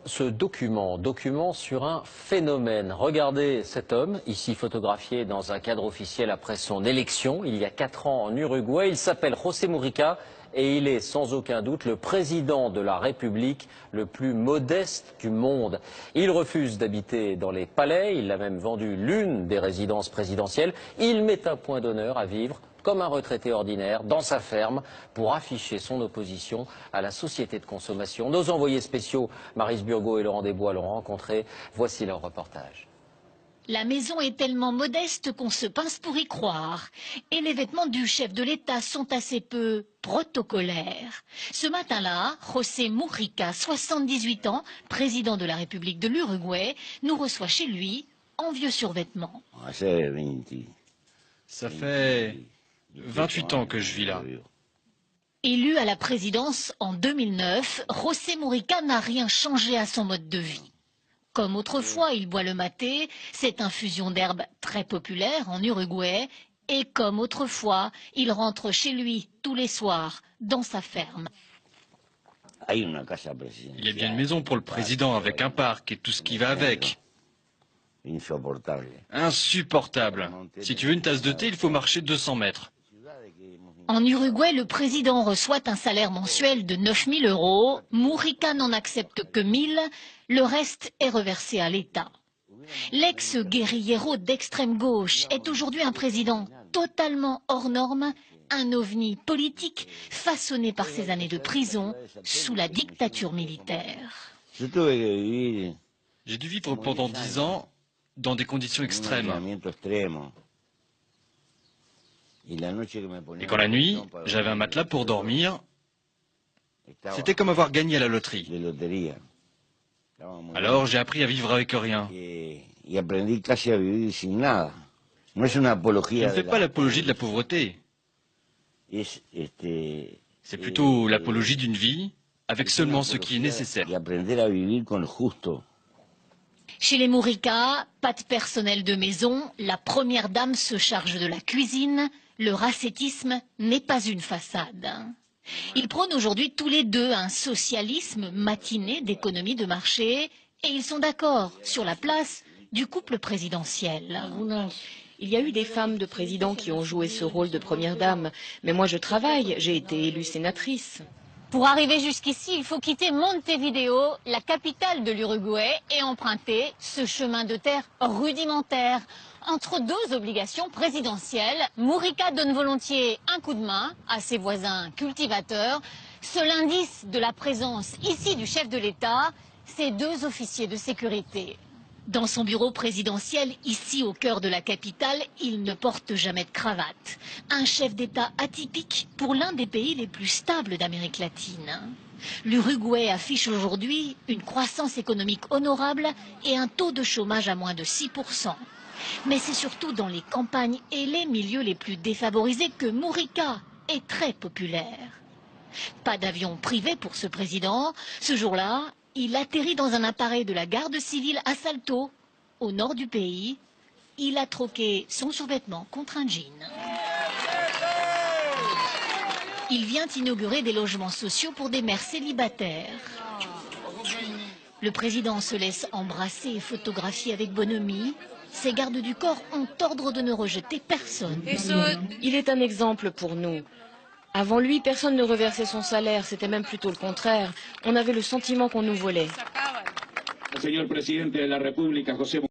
ce document sur un phénomène. Regardez cet homme, ici photographié dans un cadre officiel après son élection, il y a 4 ans en Uruguay. Il s'appelle José Mujica et il est sans aucun doute le président de la République le plus modeste du monde. Il refuse d'habiter dans les palais, il a même vendu l'une des résidences présidentielles. Il met un point d'honneur à vivre comme un retraité ordinaire, dans sa ferme, pour afficher son opposition à la société de consommation. Nos envoyés spéciaux, Maryse Burgot et Laurent Desbois, l'ont rencontré. Voici leur reportage. La maison est tellement modeste qu'on se pince pour y croire. Et les vêtements du chef de l'État sont assez peu protocolaires. Ce matin-là, José Mujica, 78 ans, président de la République de l'Uruguay, nous reçoit chez lui en vieux survêtements. Ça fait 28 ans que je vis là. Élu à la présidence en 2009, José Mujica n'a rien changé à son mode de vie. Comme autrefois, il boit le maté, cette infusion d'herbe très populaire en Uruguay. Et comme autrefois, il rentre chez lui tous les soirs, dans sa ferme. Il y a bien une maison pour le président avec un parc et tout ce qui va avec. Insupportable. Si tu veux une tasse de thé, il faut marcher 200 mètres. En Uruguay, le président reçoit un salaire mensuel de 9 000 €. Mujica n'en accepte que 1 000. Le reste est reversé à l'État. L'ex-guérillero d'extrême gauche est aujourd'hui un président totalement hors norme, un ovni politique façonné par ses années de prison sous la dictature militaire. J'ai dû vivre pendant 10 ans dans des conditions extrêmes. Et quand la nuit, j'avais un matelas pour dormir, c'était comme avoir gagné à la loterie. Alors j'ai appris à vivre avec rien. Je ne fais pas l'apologie de la pauvreté. C'est plutôt l'apologie d'une vie avec seulement ce qui est nécessaire. Chez les Mujica, pas de personnel de maison, la première dame se charge de la cuisine, le racetisme n'est pas une façade. Ils prônent aujourd'hui tous les deux un socialisme matiné d'économie de marché et ils sont d'accord sur la place du couple présidentiel. Il y a eu des femmes de présidents qui ont joué ce rôle de première dame, mais moi je travaille, j'ai été élue sénatrice. Pour arriver jusqu'ici, il faut quitter Montevideo, la capitale de l'Uruguay, et emprunter ce chemin de terre rudimentaire. Entre deux obligations présidentielles, Mujica donne volontiers un coup de main à ses voisins cultivateurs. Seul indice de la présence ici du chef de l'État, ces 2 officiers de sécurité. Dans son bureau présidentiel, ici au cœur de la capitale, il ne porte jamais de cravate. Un chef d'État atypique pour l'un des pays les plus stables d'Amérique latine. L'Uruguay affiche aujourd'hui une croissance économique honorable et un taux de chômage à moins de 6%. Mais c'est surtout dans les campagnes et les milieux les plus défavorisés que Mujica est très populaire. Pas d'avion privé pour ce président. Ce jour-là, il atterrit dans un appareil de la garde civile à Salto, au nord du pays. Il a troqué son survêtement contre un jean. Il vient inaugurer des logements sociaux pour des mères célibataires. Le président se laisse embrasser et photographier avec bonhomie. Ses gardes du corps ont ordre de ne rejeter personne. Il est un exemple pour nous. Avant lui, personne ne reversait son salaire, c'était même plutôt le contraire. On avait le sentiment qu'on nous volait.